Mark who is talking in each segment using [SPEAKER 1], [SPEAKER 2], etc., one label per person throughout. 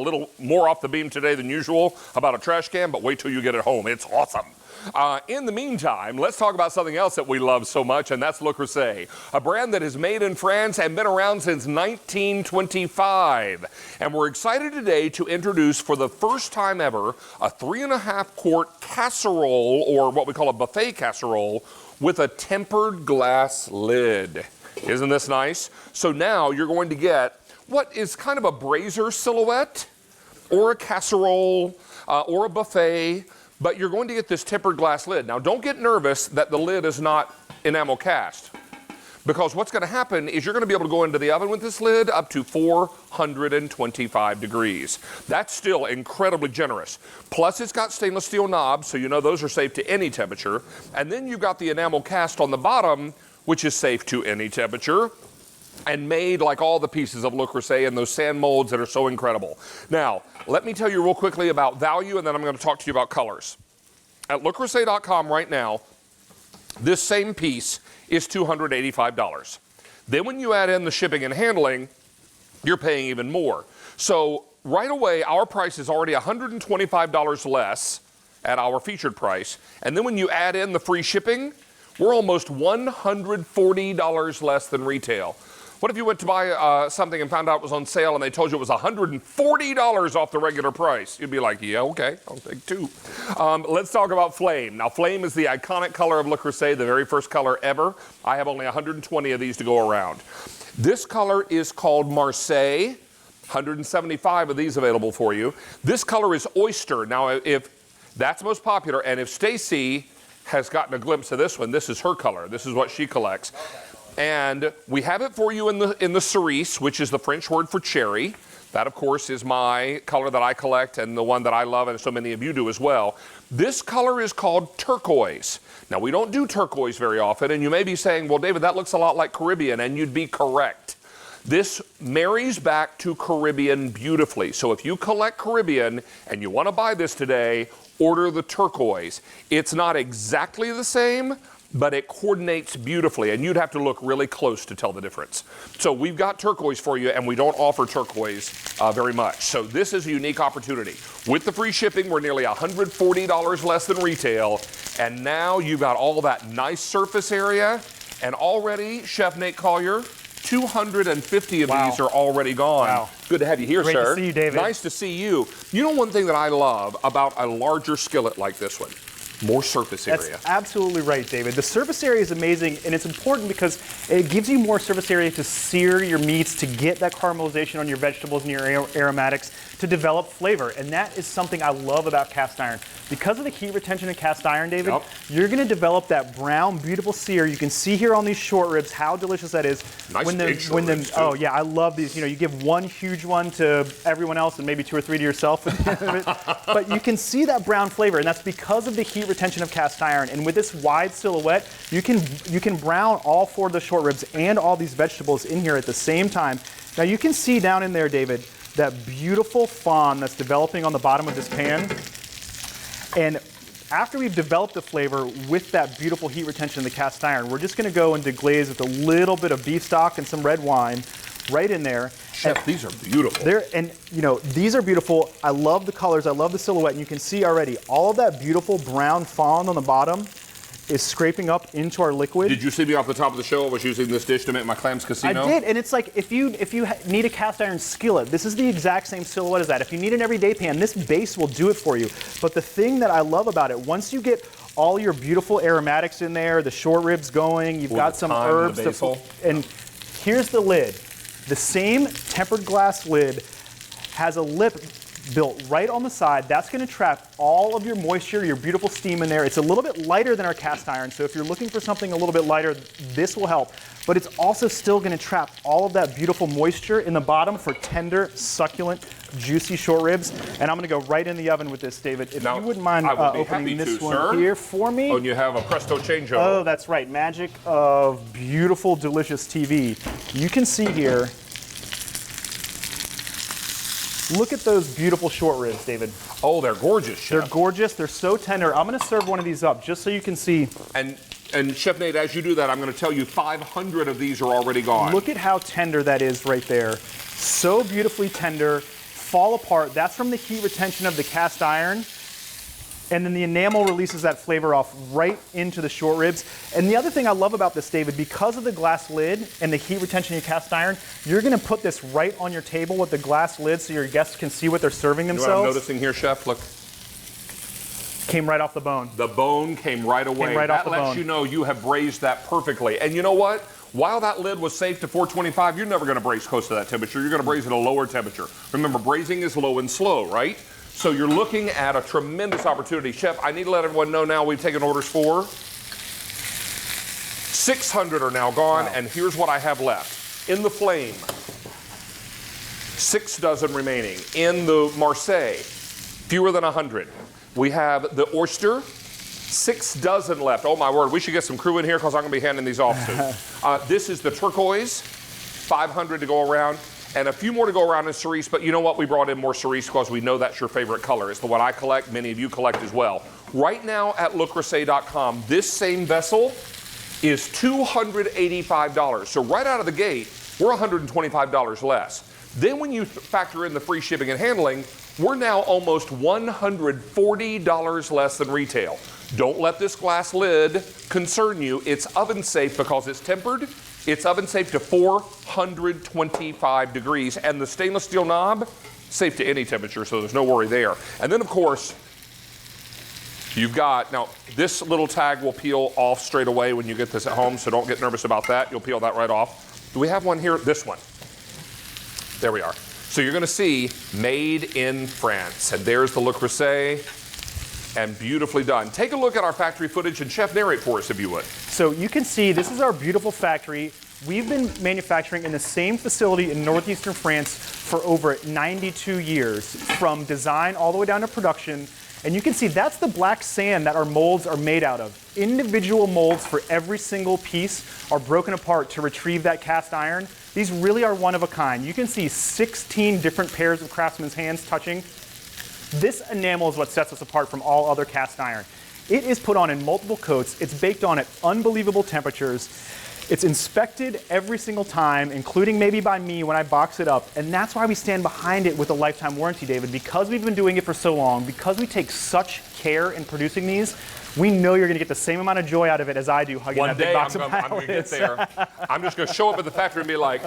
[SPEAKER 1] little more off the beam today than usual about a trash can, but wait till you get it home. It's awesome. In the meantime, let's talk about something else that we love so much, and that's Le Creuset, a brand that is made in France and been around since 1925. And we're excited today to introduce, for the first time ever, a 3.5 quart casserole, or what we call a buffet casserole, with a tempered glass lid. Isn't this nice? So now you're going to get what is kind of a brazier silhouette, or a casserole, or a buffet, but you're going to get this tempered glass lid. Now, don't get nervous that the lid is not enamel cast, because what's going to happen is you're going to be able to go into the oven with this lid up to 425 degrees. That's still incredibly generous. Plus, it's got stainless steel knobs, so you know those are safe to any temperature. And then you've got the enamel cast on the bottom, which is safe to any temperature, and made like all the pieces of Le Creuset in those sand molds that are so incredible. Now, let me tell you real quickly about value, and then I'm going to talk to you about colors. At LeCreuset.com right now, this same piece is $285. Then when you add in the shipping and handling, you're paying even more. So right away, our price is already $125 less at our featured price. And then when you add in the free shipping, we're almost $140 less than retail. What if you went to buy something and found out it was on sale and they told you it was $140 off the regular price? You'd be like, yeah, okay, I'll take two. Let's talk about Flame. Now, Flame is the iconic color of Le Creuset, the very first color ever. I have only 120 of these to go around. This color is called Marseille. 175 of these available for you. This color is Oyster. Now, if that's most popular, and if Stacy has gotten a glimpse of this one, this is her color. This is what she collects. And we have it for you in the cerise, which is the French word for cherry. That, of course, is my color that I collect and the one that I love, and so many of you do as well. This color is called turquoise. Now, we don't do turquoise very often, and you may be saying, well, David, that looks a lot like Caribbean, and you'd be correct. This marries back to Caribbean beautifully. So if you collect Caribbean and you want to buy this today, order the turquoise. It's not exactly the same, but it coordinates beautifully, and you'd have to look really close to tell the difference. So we've got turquoise for you, and we don't offer turquoise very much. So this is a unique opportunity. With the free shipping, we're nearly $140 less than retail, and now you've got all that nice surface area, and already, Chef Nate Collier, 250 of these are already gone. Wow. Good to have you here,
[SPEAKER 2] Great
[SPEAKER 1] sir.
[SPEAKER 2] Great to see you, David.
[SPEAKER 1] Nice to see you. You know one thing that I love about a larger skillet like this one? More surface area.
[SPEAKER 2] That's absolutely right, David. The surface area is amazing, and it's important because it gives you more surface area to sear your meats, to get that caramelization on your vegetables and your aromatics, to develop flavor. And that is something I love about cast iron. Because of the heat retention in cast iron, David, you're going to develop that brown, beautiful sear. You can see here on these short ribs how delicious that is.
[SPEAKER 1] Nice big short ribs, too.
[SPEAKER 2] Oh, yeah, I love these. You know, you give one huge one to everyone else and maybe 2 or 3 to yourself. But you can see that brown flavor, and that's because of the heat retention of cast iron. And with this wide silhouette, you can brown all 4 of the short ribs and all these vegetables in here at the same time. Now you can see down in there, David, that beautiful fond that's developing on the bottom of this pan. And after we've developed the flavor with that beautiful heat retention in the cast iron, we're just going to go and deglaze with a little bit of beef stock and some red wine right in there.
[SPEAKER 1] Chef, and these are beautiful.
[SPEAKER 2] You know, these are beautiful. I love the colors. I love the silhouette. And you can see already all of that beautiful brown fond on the bottom is scraping up into our liquid.
[SPEAKER 1] Did you see me off the top of the show? I was using this dish to make my clams casino.
[SPEAKER 2] I did, and it's like if you need a cast iron skillet, this is the exact same silhouette as that. If you need an everyday pan, this base will do it for you. But the thing that I love about it, once you get all your beautiful aromatics in there, the short ribs going, you've got some herbs, and here's the lid. The same tempered glass lid has a lip built right on the side. That's going to trap all of your moisture, your beautiful steam in there. It's a little bit lighter than our cast iron, so if you're looking for something a little bit lighter, this will help. But it's also still going to trap all of that beautiful moisture in the bottom for tender, succulent, juicy short ribs. And I'm going to go right in the oven with this, David. If you wouldn't mind opening this one here for me.
[SPEAKER 1] Oh, and you have a presto changeover.
[SPEAKER 2] Oh, that's right. Magic of beautiful, delicious TV. You can see here. Look at those beautiful short ribs, David.
[SPEAKER 1] Oh, they're gorgeous, Chef.
[SPEAKER 2] They're gorgeous. They're so tender. I'm going to serve one of these up just so you can see.
[SPEAKER 1] And Chef Nate, as you do that, I'm going to tell you 500 of these are already gone.
[SPEAKER 2] Look at how tender that is right there. So beautifully tender, fall apart. That's from the heat retention of the cast iron. And then the enamel releases that flavor off right into the short ribs. And the other thing I love about this, David, because of the glass lid and the heat retention of your cast iron, you're gonna put this right on your table with the glass lid so your guests can see what they're serving themselves.
[SPEAKER 1] You know what I'm noticing here, Chef? Look.
[SPEAKER 2] Came right off the bone.
[SPEAKER 1] The bone came right away.
[SPEAKER 2] Came right off the bone.
[SPEAKER 1] That lets you know you have braised that perfectly. And you know what? While that lid was safe to 425, you're never gonna braise close to that temperature. You're gonna braise at a lower temperature. Remember, braising is low and slow, right? So you're looking at a tremendous opportunity. Chef, I need to let everyone know now we've taken orders for 600 are now gone, and here's what I have left. In the flame, 6 dozen remaining. In the Marseille, fewer than 100. We have the oyster, 6 dozen left. Oh my word, we should get some crew in here because I'm gonna be handing these off soon. This is the turquoise, 500 to go around. And a few more to go around in cerise, but you know what? We brought in more cerise because we know that's your favorite color. It's the one I collect, many of you collect as well. Right now at lecreuset.com, this same vessel is $285. So right out of the gate, we're $125 less. Then when you factor in the free shipping and handling, we're now almost $140 less than retail. Don't let this glass lid concern you. It's oven safe because it's tempered. It's oven safe to 425 degrees, and the stainless steel knob, safe to any temperature, so there's no worry there. And then, of course, you've got, now, this little tag will peel off straight away when you get this at home, so don't get nervous about that. You'll peel that right off. Do we have one here? This one. There we are. So you're gonna see made in France, and there's the Le Creuset, and beautifully done. Take a look at our factory footage, and Chef, narrate for us if you would.
[SPEAKER 2] So you can see this is our beautiful factory. We've been manufacturing in the same facility in northeastern France for over 92 years, from design all the way down to production. And you can see that's the black sand that our molds are made out of. Individual molds for every single piece are broken apart to retrieve that cast iron. These really are one of a kind. You can see 16 different pairs of craftsmen's hands touching. This enamel is what sets us apart from all other cast iron. It is put on in multiple coats. It's baked on at unbelievable temperatures. It's inspected every single time, including maybe by me when I box it up. And that's why we stand behind it with a lifetime warranty, David. Because we've been doing it for so long, because we take such care in producing these, we know you're gonna get the same amount of joy out of it as I do hugging that big box of pilots.
[SPEAKER 1] I'm gonna get there. I'm just gonna show up at the factory and be like,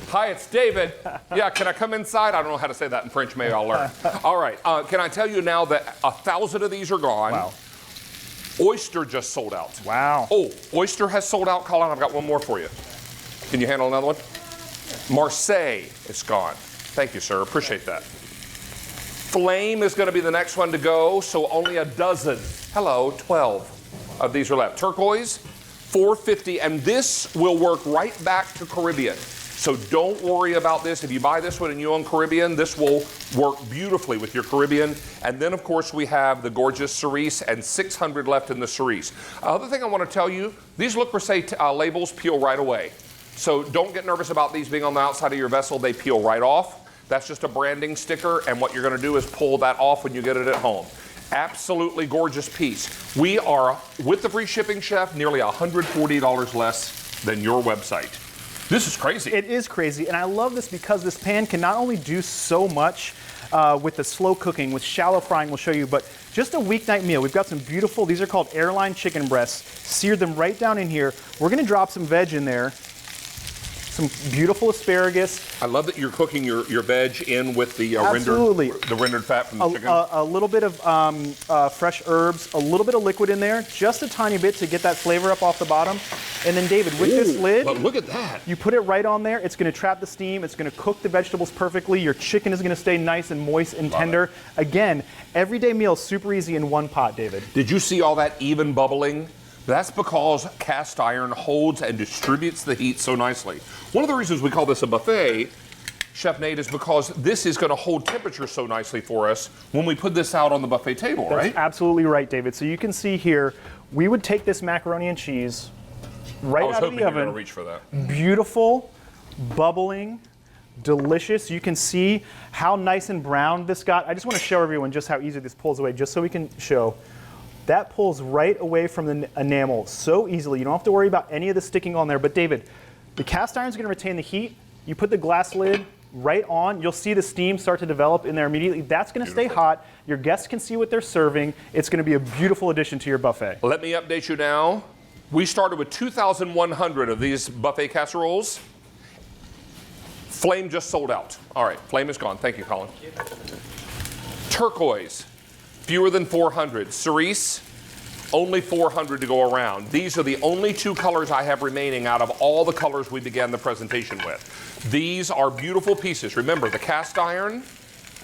[SPEAKER 1] hi, it's David. Yeah, can I come inside? I don't know how to say that in French. Maybe I'll learn. All right, can I tell you now that 1,000 of these are gone.
[SPEAKER 2] Wow.
[SPEAKER 1] Oyster just sold out.
[SPEAKER 2] Wow.
[SPEAKER 1] Oh, oyster has sold out. Colin, I've got one more for you. Can you handle another one? Marseille is gone. Thank you, sir. Appreciate that. Flame is going to be the next one to go, so only a dozen. Hello, 12 of these are left. Turquoise, $450, and this will work right back to Caribbean. So don't worry about this. If you buy this one and you own Caribbean, this will work beautifully with your Caribbean. And then, of course, we have the gorgeous cerise, and 600 left in the cerise. Other thing I want to tell you, these Le Creuset labels peel right away. So don't get nervous about these being on the outside of your vessel. They peel right off. That's just a branding sticker, and what you're going to do is pull that off when you get it at home. Absolutely gorgeous piece. We are, with the free shipping, Chef, nearly $140 less than your website. This is crazy.
[SPEAKER 2] It is crazy, and I love this because this pan can not only do so much with the slow cooking, with shallow frying we'll show you, but just a weeknight meal. We've got some beautiful, these are called airline chicken breasts, seared them right down in here. We're gonna drop some veg in there, some beautiful asparagus.
[SPEAKER 1] I love that you're cooking your veg in with the rendered fat from the chicken.
[SPEAKER 2] A little bit of fresh herbs, a little bit of liquid in there, just a tiny bit to get that flavor up off the bottom. And then David, with this lid,
[SPEAKER 1] but look at that.
[SPEAKER 2] You put it right on there, it's gonna trap the steam, it's gonna cook the vegetables perfectly, your chicken is gonna stay nice and moist and tender. Again, everyday meal, super easy in one pot, David.
[SPEAKER 1] Did you see all that even bubbling? That's because cast iron holds and distributes the heat so nicely. One of the reasons we call this a buffet, Chef Nate, is because this is going to hold temperature so nicely for us when we put this out on the buffet table, right?
[SPEAKER 2] That's absolutely right, David. So you can see here, we would take this macaroni and cheese right out of the oven.
[SPEAKER 1] I was hoping you were going to reach for that.
[SPEAKER 2] Beautiful, bubbling, delicious. You can see how nice and brown this got. I just want to show everyone just how easy this pulls away, just so we can show. That pulls right away from the enamel so easily. You don't have to worry about any of the sticking on there. But David, the cast iron is going to retain the heat. You put the glass lid, right on. You'll see the steam start to develop in there immediately. That's going to stay hot. Your guests can see what they're serving. It's going to be a beautiful addition to your buffet.
[SPEAKER 1] Let me update you now. We started with 2,100 of these buffet casseroles. Flame just sold out. All right, Flame is gone. Thank you, Colin. Turquoise, fewer than 400. Cerise, only 400 to go around. These are the only two colors I have remaining out of all the colors we began the presentation with. These are beautiful pieces. Remember, the cast iron,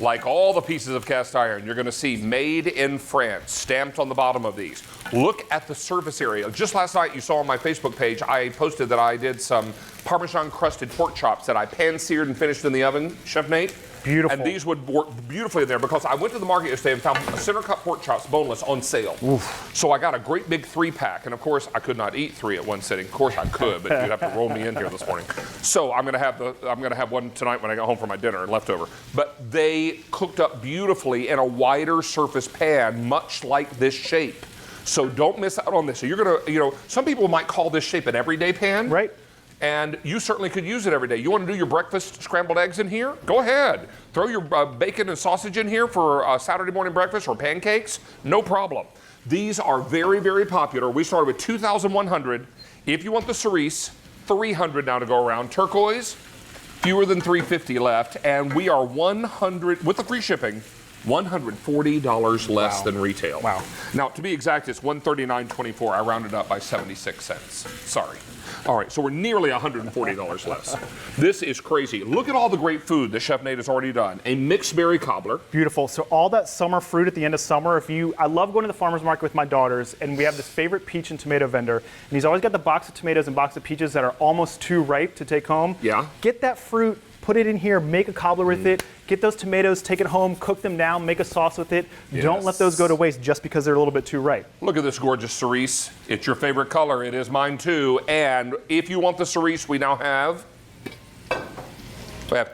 [SPEAKER 1] like all the pieces of cast iron, you're going to see made in France stamped on the bottom of these. Look at the surface area. Just last night you saw on my Facebook page, I posted that I did some Parmesan crusted pork chops that I pan-seared and finished in the oven, Chef Nate.
[SPEAKER 2] Beautiful.
[SPEAKER 1] And these would work beautifully in there because I went to the market yesterday and found a center cut pork chops boneless on sale.
[SPEAKER 2] Oof.
[SPEAKER 1] So I got a great big 3-pack, and of course I could not eat 3 at one sitting. Of course I could, but you'd have to roll me in here this morning. So I'm gonna have one tonight when I get home for my dinner, leftover. But they cooked up beautifully in a wider surface pan, much like this shape. So don't miss out on this. So you're gonna, some people might call this shape an everyday pan.
[SPEAKER 2] Right.
[SPEAKER 1] And you certainly could use it every day. You want to do your breakfast scrambled eggs in here? Go ahead. Throw your bacon and sausage in here for Saturday morning breakfast or pancakes? No problem. These are very, very popular. We started with 2,100. If you want the cerise, 300 now to go around. Turquoise, fewer than 350 left. And we are 100, with the free shipping, $140 less than retail.
[SPEAKER 2] Wow.
[SPEAKER 1] Now, to be exact, it's $139.24. I rounded up by 76 cents. Sorry. All right, so we're nearly $140 less. This is crazy. Look at all the great food that Chef Nate has already done. A mixed berry cobbler.
[SPEAKER 2] Beautiful. So all that summer fruit at the end of summer, I love going to the farmer's market with my daughters, and we have this favorite peach and tomato vendor, and he's always got the box of tomatoes and box of peaches that are almost too ripe to take home.
[SPEAKER 1] Yeah.
[SPEAKER 2] Get that fruit, put it in here, make a cobbler with it, get those tomatoes, take it home, cook them down, make a sauce with it.
[SPEAKER 1] Yes.
[SPEAKER 2] Don't let those go to waste just because they're a little bit too ripe.
[SPEAKER 1] Look at this gorgeous cerise. It's your favorite color. It is mine too. And if you want the cerise, we have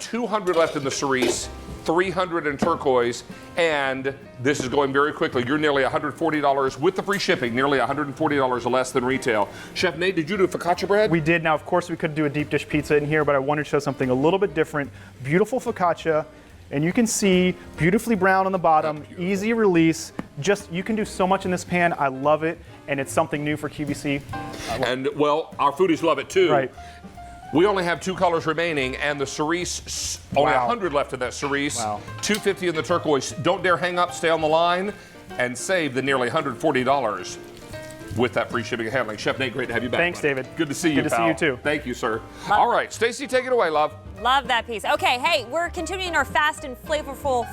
[SPEAKER 1] 200 left in the cerise, 300 in turquoise, and this is going very quickly. You're nearly $140 with the free shipping, nearly $140 less than retail. Chef Nate, did you do focaccia bread?
[SPEAKER 2] We did. Now, of course, we could do a deep dish pizza in here, but I wanted to show something a little bit different. Beautiful focaccia, and you can see beautifully brown on the bottom, easy release. You can do so much in this pan. I love it, and it's something new for QVC.
[SPEAKER 1] And, well, our foodies love it too.
[SPEAKER 2] Right.
[SPEAKER 1] We only have 2 colors remaining, and the cerise, only 100 left in that cerise, 250 in the turquoise. Don't dare hang up, stay on the line, and save the nearly $140 with that free shipping and handling. Chef Nate, great to have you back.
[SPEAKER 2] Thanks,
[SPEAKER 1] buddy.
[SPEAKER 2] David.
[SPEAKER 1] Good to see you,
[SPEAKER 2] Good to see you, too.
[SPEAKER 1] Thank you, sir. All right, Stacy, take it away, love.
[SPEAKER 3] Love that piece. Okay, hey, we're continuing our fast and flavorful